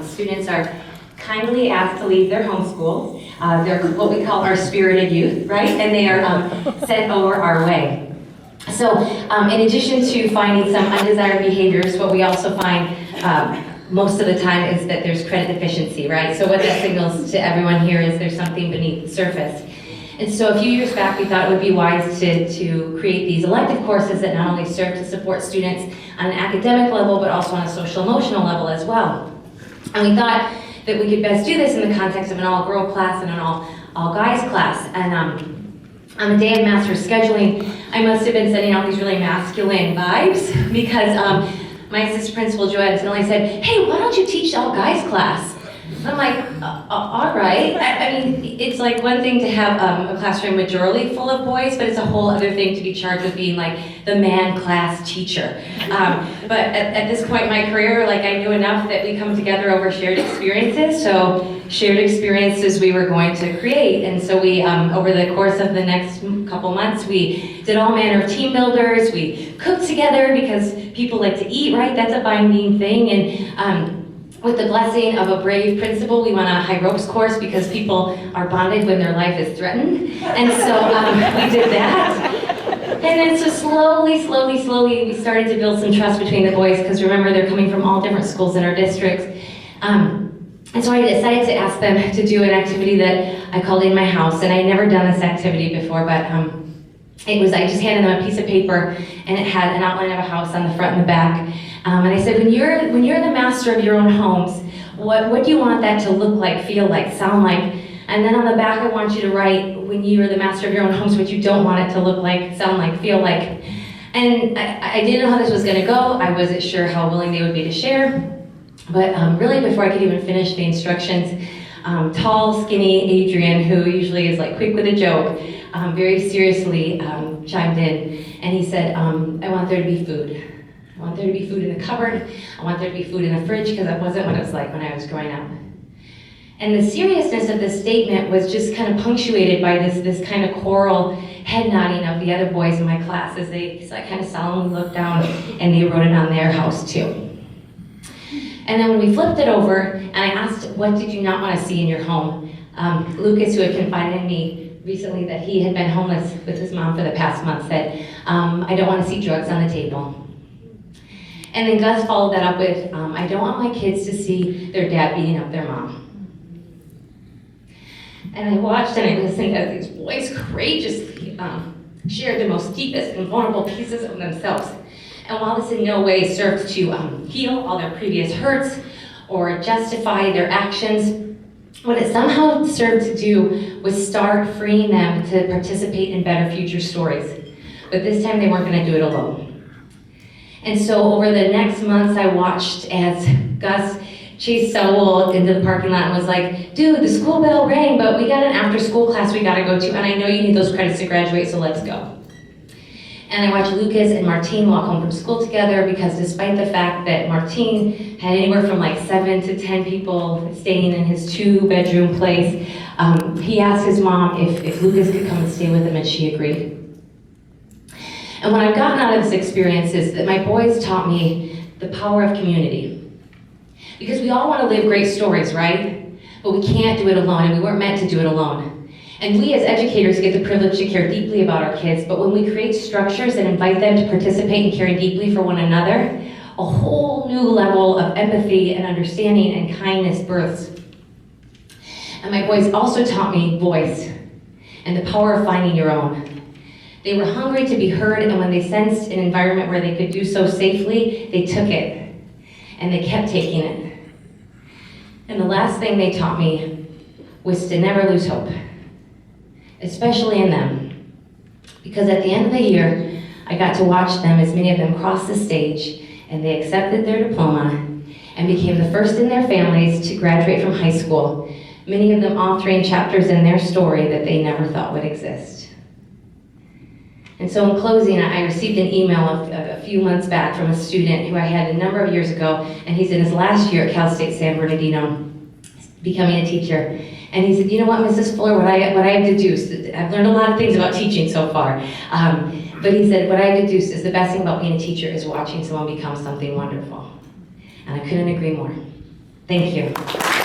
students are kindly asked to leave their homeschool. They're what we call our spirited youth, right? And they are sent over our way. So in addition to finding some undesired behaviors, what we also find most of the time is that there's credit deficiency, right? So what that signals to everyone here is there's something beneath the surface. And so a few years back, we thought it would be wise to create these elective courses that not only serve to support students on an academic level, but also on a social emotional level as well. And we thought that we could best do this in the context of an all-girl class and an all-guys class. And on the day of master scheduling, I must have been sending out these really masculine vibes because my assistant principal, Joanne Tinley, said, "Hey, why don't you teach all-guys class?" And I'm like, all right. I mean, it's like one thing to have a classroom majority full of boys, but it's a whole other thing to be charged with being like the man class teacher. But at this point in my career, like I knew enough that we come together over shared experiences. So shared experiences we were going to create. And so we, over the course of the next couple months, we did all manner of team builders. We cooked together because people like to eat, right? That's a binding thing. And with the blessing of a brave principal, we went on a high ropes course because people are bonded when their life is threatened. And so we did that. And then so slowly, we started to build some trust between the boys because remember, they're coming from all different schools in our districts. And so I decided to ask them to do an activity that I called In My House. And I had never done this activity before, but I just handed them a piece of paper and it had an outline of a house on the front and the back. And I said, when you're the master of your own homes, what do you want that to look like, feel like, sound like? And then on the back, I want you to write, when you're the master of your own homes, what you don't want it to look like, sound like, feel like. And I didn't know how this was gonna go. I wasn't sure how willing they would be to share. But really before I could even finish the instructions, tall, skinny Adrian, who usually is like quick with a joke, very seriously chimed in. And he said, I want there to be food. I want there to be food in the cupboard. I want there to be food in the fridge because that wasn't what it was like when I was growing up. And the seriousness of this statement was just kind of punctuated by this kind of choral head nodding of the other boys in my class as they kind of solemnly looked down and they wrote it on their house too. And then when we flipped it over and I asked, what did you not want to see in your home? Lucas, who had confided in me recently that he had been homeless with his mom for the past month, said, I don't want to see drugs on the table. And then Gus followed that up with, I don't want my kids to see their dad beating up their mom. And I watched and I listened as these boys courageously shared the most deepest and vulnerable pieces of themselves. And while this in no way served to heal all their previous hurts or justify their actions, what it somehow served to do was start freeing them to participate in better future stories. But this time they weren't going to do it alone. And so over the next months, I watched as Gus chased Saul into the parking lot and was like, dude, the school bell rang, but we got an after-school class we gotta go to, and I know you need those credits to graduate, so let's go. And I watched Lucas and Martine walk home from school together because despite the fact that Martine had anywhere from like 7 to 10 people staying in his 2-bedroom place, he asked his mom if Lucas could come and stay with him, and she agreed. And what I've gotten out of this experience is that my boys taught me the power of community. Because we all want to live great stories, right? But we can't do it alone, and we weren't meant to do it alone. And we as educators get the privilege to care deeply about our kids, but when we create structures that invite them to participate in caring deeply for one another, a whole new level of empathy and understanding and kindness births. And my boys also taught me voice and the power of finding your own. They were hungry to be heard, and when they sensed an environment where they could do so safely, they took it, and they kept taking it. And the last thing they taught me was to never lose hope, especially in them. Because at the end of the year, I got to watch them as many of them crossed the stage, and they accepted their diploma, and became the first in their families to graduate from high school, many of them authoring chapters in their story that they never thought would exist. And so in closing, I received an email a few months back from a student who I had a number of years ago, and he's in his last year at Cal State San Bernardino, becoming a teacher. And he said, you know what, Mrs. Fuller, what I have deduced, I've learned a lot of things about teaching so far, but he said, what I have deduced is the best thing about being a teacher is watching someone become something wonderful. And I couldn't agree more. Thank you.